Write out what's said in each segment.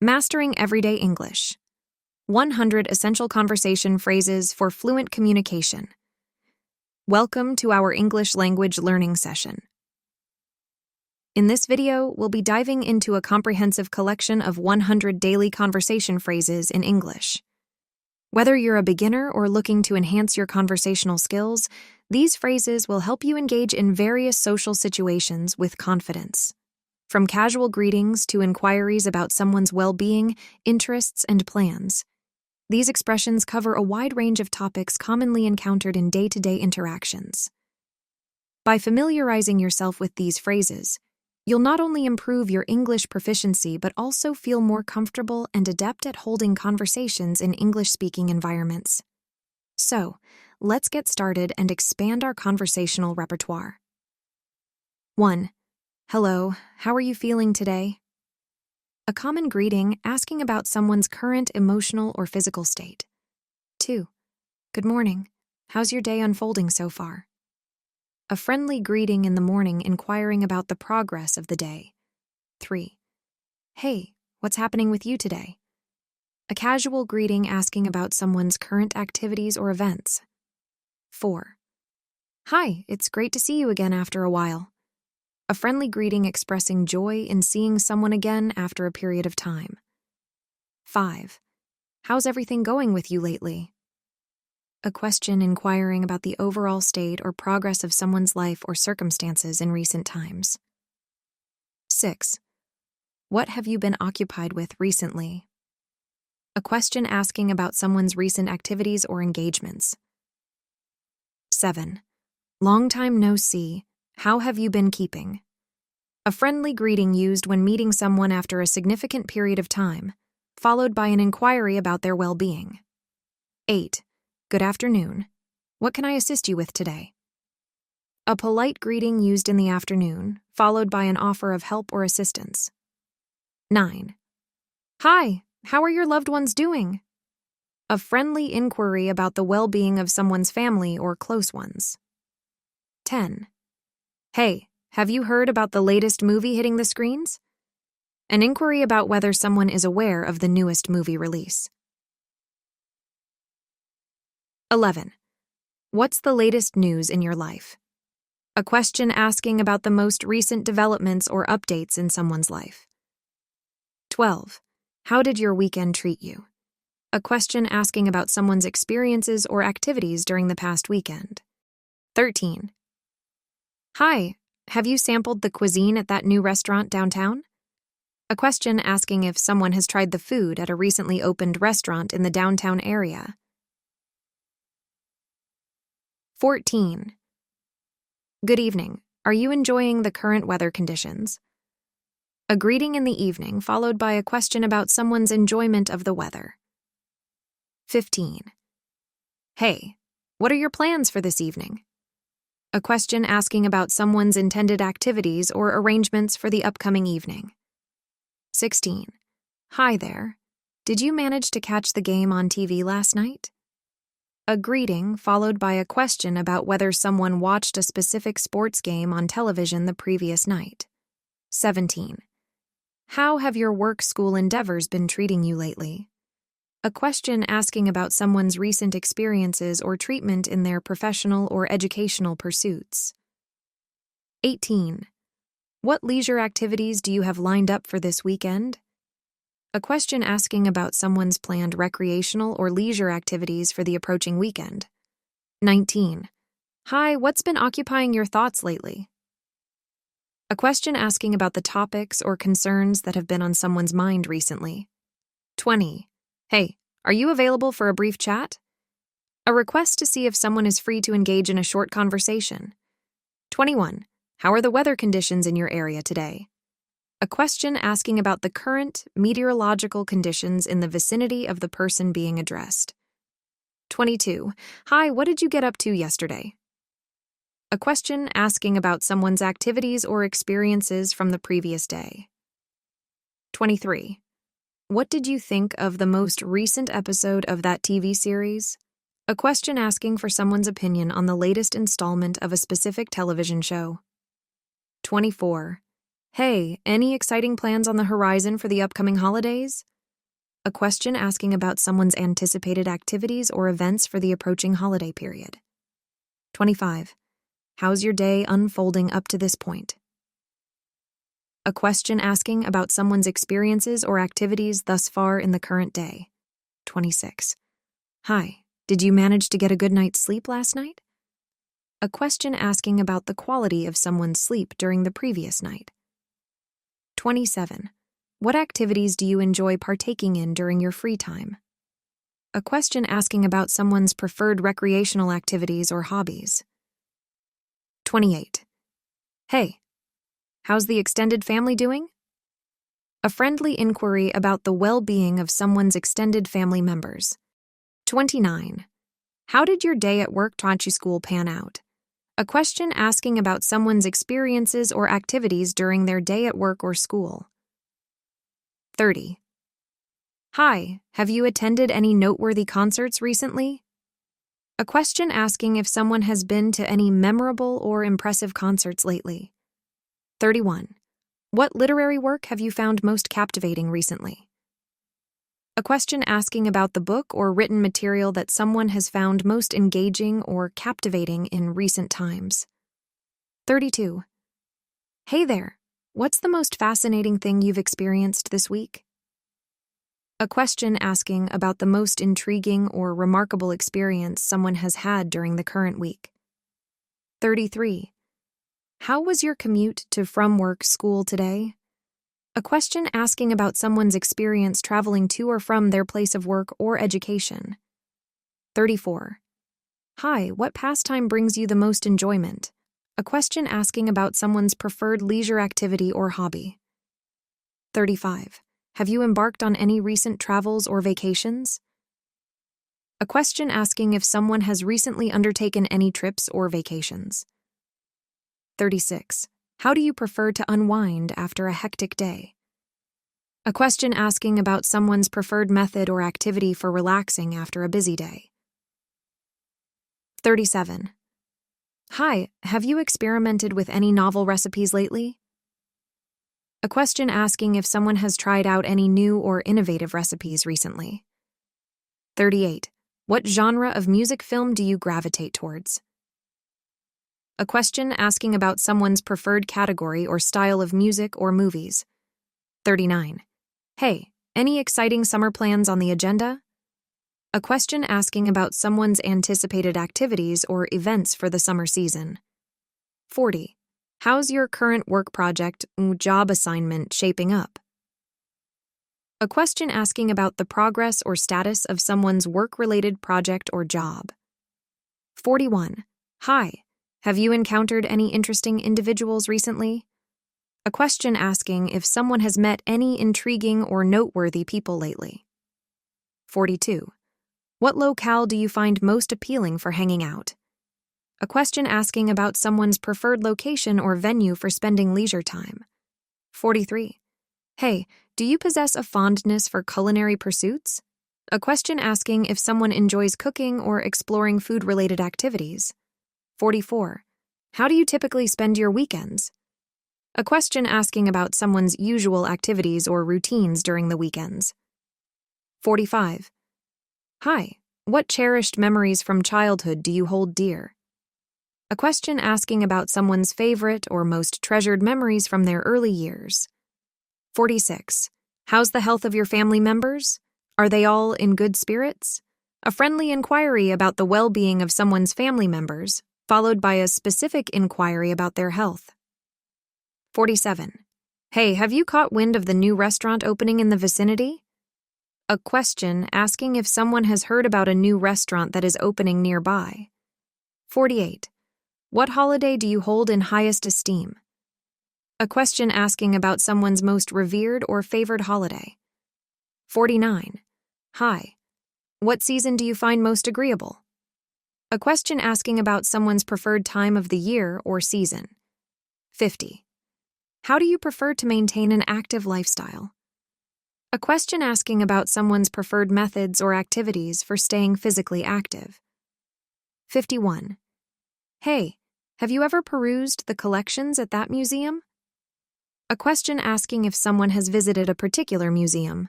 Mastering Everyday English. 100 Essential Conversation Phrases for Fluent Communication. Welcome to our English language learning session. In this video, we'll be diving into a comprehensive collection of 100 daily conversation phrases in English. Whether you're a beginner or looking to enhance your conversational skills, these phrases will help you engage in various social situations with confidence. From casual greetings to inquiries about someone's well-being, interests, and plans. These expressions cover a wide range of topics commonly encountered in day-to-day interactions. By familiarizing yourself with these phrases, you'll not only improve your English proficiency but also feel more comfortable and adept at holding conversations in English-speaking environments. So, let's get started and expand our conversational repertoire. 1. Hello, how are you feeling today? A common greeting asking about someone's current emotional or physical state. 2. Good morning, how's your day unfolding so far? A friendly greeting in the morning inquiring about the progress of the day. 3. Hey, what's happening with you today? A casual greeting asking about someone's current activities or events. 4. Hi, it's great to see you again after a while. A friendly greeting expressing joy in seeing someone again after a period of time. 5. How's everything going with you lately? A question inquiring about the overall state or progress of someone's life or circumstances in recent times. 6. What have you been occupied with recently? A question asking about someone's recent activities or engagements. 7. Long time no see. How have you been keeping? A friendly greeting used when meeting someone after a significant period of time, followed by an inquiry about their well-being. 8. Good afternoon. What can I assist you with today? A polite greeting used in the afternoon, followed by an offer of help or assistance. 9. Hi, how are your loved ones doing? A friendly inquiry about the well-being of someone's family or close ones. 10. Hey, have you heard about the latest movie hitting the screens? An inquiry about whether someone is aware of the newest movie release. 11. What's the latest news in your life? A question asking about the most recent developments or updates in someone's life. 12. How did your weekend treat you? A question asking about someone's experiences or activities during the past weekend. 13. Hi, have you sampled the cuisine at that new restaurant downtown? A question asking if someone has tried the food at a recently opened restaurant in the downtown area. 14. Good evening. Are you enjoying the current weather conditions? A greeting in the evening followed by a question about someone's enjoyment of the weather. 15. Hey, what are your plans for this evening? A question asking about someone's intended activities or arrangements for the upcoming evening. 16. Hi there. Did you manage to catch the game on TV last night? A greeting followed by a question about whether someone watched a specific sports game on television the previous night. 17. How have your work-school endeavors been treating you lately? A question asking about someone's recent experiences or treatment in their professional or educational pursuits. 18. What leisure activities do you have lined up for this weekend? A question asking about someone's planned recreational or leisure activities for the approaching weekend. 19. Hi, what's been occupying your thoughts lately? A question asking about the topics or concerns that have been on someone's mind recently. 20. Hey, are you available for a brief chat? A request to see if someone is free to engage in a short conversation. 21. How are the weather conditions in your area today? A question asking about the current meteorological conditions in the vicinity of the person being addressed. 22. Hi, what did you get up to yesterday? A question asking about someone's activities or experiences from the previous day. 23. What did you think of the most recent episode of that TV series? A question asking for someone's opinion on the latest installment of a specific television show. 24. Hey, any exciting plans on the horizon for the upcoming holidays? A question asking about someone's anticipated activities or events for the approaching holiday period. 25. How's your day unfolding up to this point? A question asking about someone's experiences or activities thus far in the current day. 26. Hi, did you manage to get a good night's sleep last night? A question asking about the quality of someone's sleep during the previous night. 27. What activities do you enjoy partaking in during your free time? A question asking about someone's preferred recreational activities or hobbies. 28. Hey, how's the extended family doing? A friendly inquiry about the well-being of someone's extended family members. 29. How did your day at work school pan out? A question asking about someone's experiences or activities during their day at work or school. 30. Hi, have you attended any noteworthy concerts recently? A question asking if someone has been to any memorable or impressive concerts lately. 31. What literary work have you found most captivating recently? A question asking about the book or written material that someone has found most engaging or captivating in recent times. 32. Hey there, what's the most fascinating thing you've experienced this week? A question asking about the most intriguing or remarkable experience someone has had during the current week. 33. How was your commute to from work school today? A question asking about someone's experience traveling to or from their place of work or education. 34. Hi, what pastime brings you the most enjoyment? A question asking about someone's preferred leisure activity or hobby. 35. Have you embarked on any recent travels or vacations? A question asking if someone has recently undertaken any trips or vacations. 36. How do you prefer to unwind after a hectic day? A question asking about someone's preferred method or activity for relaxing after a busy day. 37. Hi, have you experimented with any novel recipes lately? A question asking if someone has tried out any new or innovative recipes recently. 38. What genre of music film do you gravitate towards? A question asking about someone's preferred category or style of music or movies. 39. Hey, any exciting summer plans on the agenda? A question asking about someone's anticipated activities or events for the summer season. 40. How's your current work project, job assignment shaping up? A question asking about the progress or status of someone's work-related project or job. 41. Hi, have you encountered any interesting individuals recently? A question asking if someone has met any intriguing or noteworthy people lately. 42. What locale do you find most appealing for hanging out? A question asking about someone's preferred location or venue for spending leisure time. 43. Hey, do you possess a fondness for culinary pursuits? A question asking if someone enjoys cooking or exploring food-related activities. 44. How do you typically spend your weekends? A question asking about someone's usual activities or routines during the weekends. 45. Hi, what cherished memories from childhood do you hold dear? A question asking about someone's favorite or most treasured memories from their early years. 46. How's the health of your family members? Are they all in good spirits? A friendly inquiry about the well-being of someone's family members, followed by a specific inquiry about their health. 47. Hey, have you caught wind of the new restaurant opening in the vicinity? A question asking if someone has heard about a new restaurant that is opening nearby. 48. What holiday do you hold in highest esteem? A question asking about someone's most revered or favored holiday. 49. Hi. What season do you find most agreeable? A question asking about someone's preferred time of the year or season. 50. How do you prefer to maintain an active lifestyle? A question asking about someone's preferred methods or activities for staying physically active. 51. Hey, have you ever perused the collections at that museum? A question asking if someone has visited a particular museum.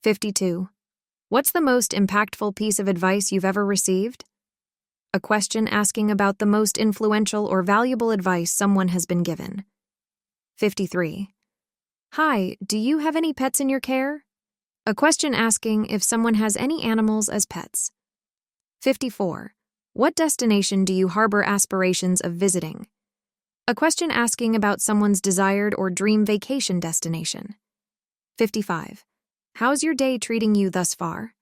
52. What's the most impactful piece of advice you've ever received? A question asking about the most influential or valuable advice someone has been given. 53. Hi, do you have any pets in your care? A question asking if someone has any animals as pets. 54. What destination do you harbor aspirations of visiting? A question asking about someone's desired or dream vacation destination. 55. How's your day treating you thus far?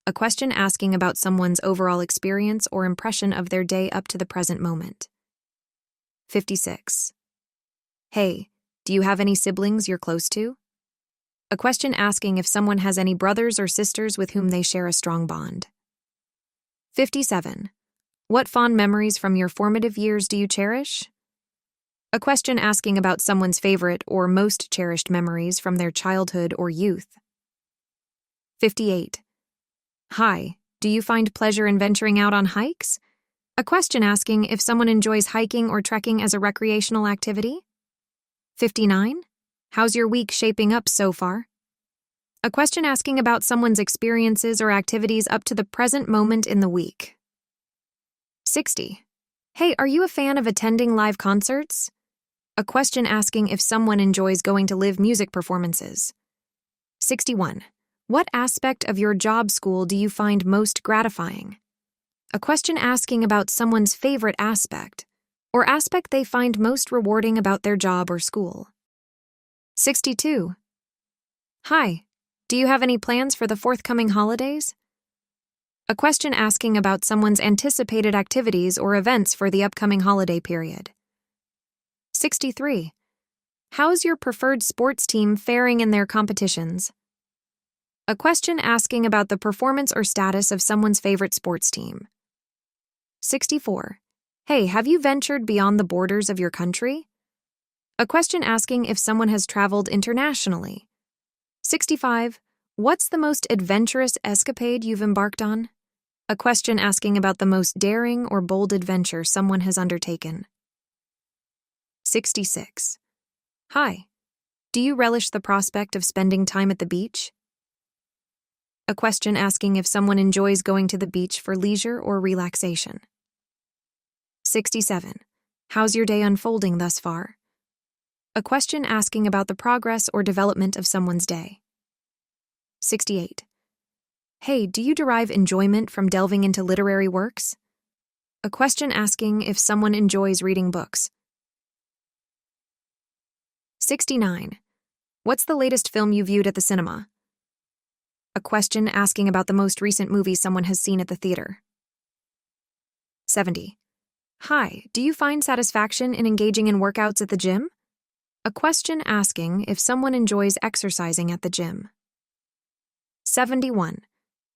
A question asking about someone's overall experience or impression of their day up to the present moment. 56. Hey, do you have any siblings you're close to? A question asking if someone has any brothers or sisters with whom they share a strong bond. 57. What fond memories from your formative years do you cherish? A question asking about someone's favorite or most cherished memories from their childhood or youth. 58. Hi, do you find pleasure in venturing out on hikes? A question asking if someone enjoys hiking or trekking as a recreational activity. 59. How's your week shaping up so far? A question asking about someone's experiences or activities up to the present moment in the week. 60. Hey, are you a fan of attending live concerts? A question asking if someone enjoys going to live music performances. 61. What aspect of your job school do you find most gratifying? A question asking about someone's favorite aspect, or aspect they find most rewarding about their job or school. 62. Hi, do you have any plans for the forthcoming holidays? A question asking about someone's anticipated activities or events for the upcoming holiday period. 63. How's your preferred sports team faring in their competitions? A question asking about the performance or status of someone's favorite sports team. 64. Hey, have you ventured beyond the borders of your country? A question asking if someone has traveled internationally. 65. What's the most adventurous escapade you've embarked on? A question asking about the most daring or bold adventure someone has undertaken. 66. Hi, do you relish the prospect of spending time at the beach? A question asking if someone enjoys going to the beach for leisure or relaxation. 67. How's your day unfolding thus far? A question asking about the progress or development of someone's day. 68. Hey, do you derive enjoyment from delving into literary works? A question asking if someone enjoys reading books. 69. What's the latest film you viewed at the cinema? A question asking about the most recent movie someone has seen at the theater. 70. Hi, do you find satisfaction in engaging in workouts at the gym? A question asking if someone enjoys exercising at the gym. 71.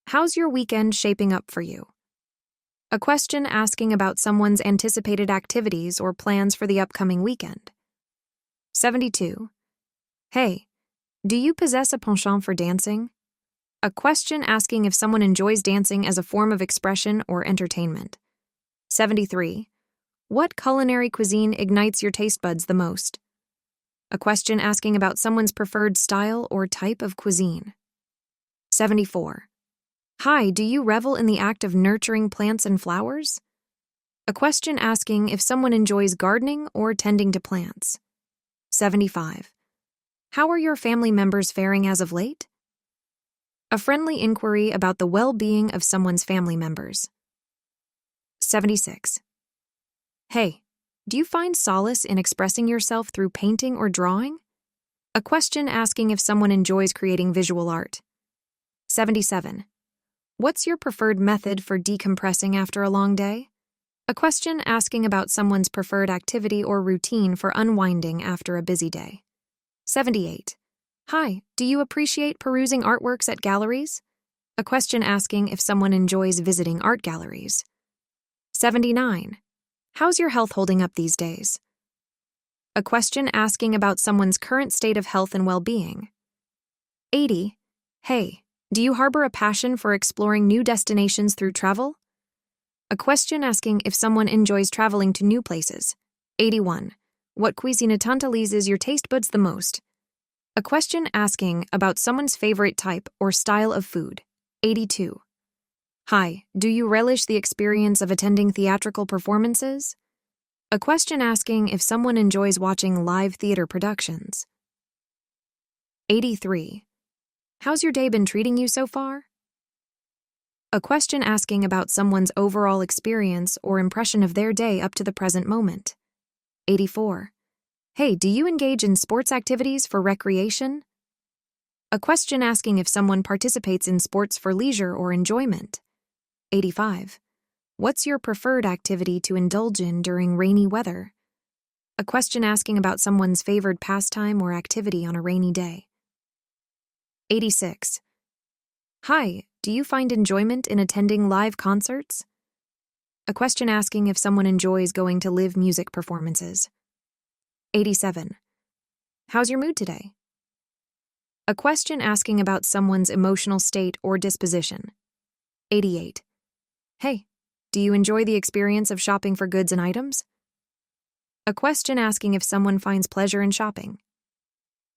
How's your weekend shaping up for you? A question asking about someone's anticipated activities or plans for the upcoming weekend. 72. Hey, do you possess a penchant for dancing? A question asking if someone enjoys dancing as a form of expression or entertainment. 73. What culinary cuisine ignites your taste buds the most? A question asking about someone's preferred style or type of cuisine. 74. Hi, do you revel in the act of nurturing plants and flowers? A question asking if someone enjoys gardening or tending to plants. 75. How are your family members faring as of late? A friendly inquiry about the well-being of someone's family members. 76. Hey, do you find solace in expressing yourself through painting or drawing? A question asking if someone enjoys creating visual art. 77. What's your preferred method for decompressing after a long day? A question asking about someone's preferred activity or routine for unwinding after a busy day. 78. Hi, do you appreciate perusing artworks at galleries? A question asking if someone enjoys visiting art galleries. 79. How's your health holding up these days? A question asking about someone's current state of health and well-being. 80. Hey, do you harbor a passion for exploring new destinations through travel? A question asking if someone enjoys traveling to new places. 81. What cuisine tantalizes your taste buds the most? A question asking about someone's favorite type or style of food. 82. Hi, do you relish the experience of attending theatrical performances? A question asking if someone enjoys watching live theater productions. 83. How's your day been treating you so far? A question asking about someone's overall experience or impression of their day up to the present moment. 84. Hey, do you engage in sports activities for recreation? A question asking if someone participates in sports for leisure or enjoyment. 85. What's your preferred activity to indulge in during rainy weather? A question asking about someone's favored pastime or activity on a rainy day. 86. Hi, do you find enjoyment in attending live concerts? A question asking if someone enjoys going to live music performances. 87. How's your mood today? A question asking about someone's emotional state or disposition. 88. Hey, do you enjoy the experience of shopping for goods and items? A question asking if someone finds pleasure in shopping.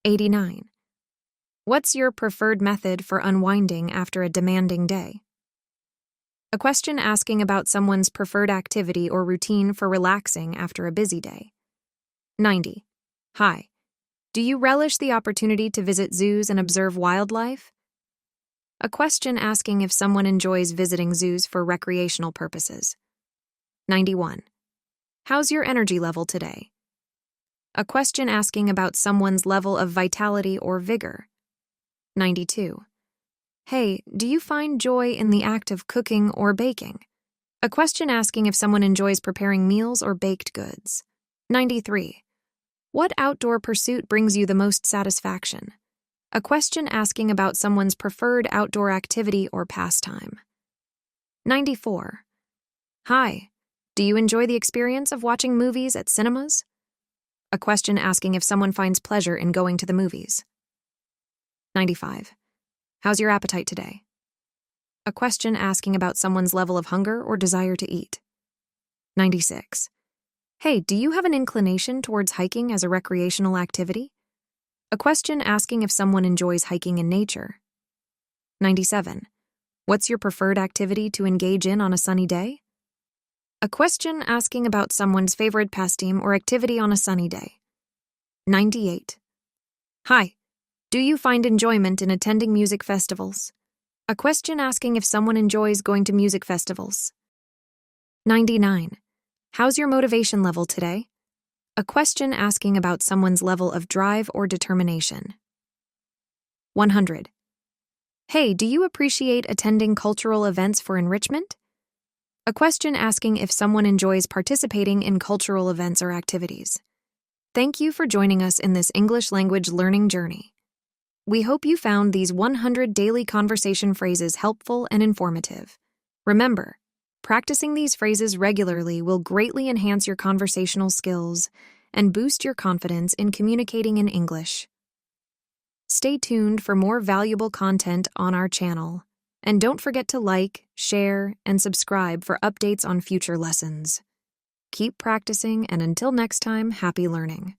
89. What's your preferred method for unwinding after a demanding day? A question asking about someone's preferred activity or routine for relaxing after a busy day. 90. Hi. Do you relish the opportunity to visit zoos and observe wildlife? A question asking if someone enjoys visiting zoos for recreational purposes. 91. How's your energy level today? A question asking about someone's level of vitality or vigor. 92. Hey, do you find joy in the act of cooking or baking? A question asking if someone enjoys preparing meals or baked goods. 93. What outdoor pursuit brings you the most satisfaction? A question asking about someone's preferred outdoor activity or pastime. 94. Hi, do you enjoy the experience of watching movies at cinemas? A question asking if someone finds pleasure in going to the movies. 95. How's your appetite today? A question asking about someone's level of hunger or desire to eat. 96. Hey, do you have an inclination towards hiking as a recreational activity? A question asking if someone enjoys hiking in nature. 97. What's your preferred activity to engage in on a sunny day? A question asking about someone's favorite pastime or activity on a sunny day. 98. Hi. Do you find enjoyment in attending music festivals? A question asking if someone enjoys going to music festivals. 99. How's your motivation level today? A question asking about someone's level of drive or determination. 100. Hey, do you appreciate attending cultural events for enrichment? A question asking if someone enjoys participating in cultural events or activities. Thank you for joining us in this English language learning journey. We hope you found these 100 daily conversation phrases helpful and informative. Remember, practicing these phrases regularly will greatly enhance your conversational skills and boost your confidence in communicating in English. Stay tuned for more valuable content on our channel, and don't forget to like, share, and subscribe for updates on future lessons. Keep practicing, and until next time, happy learning.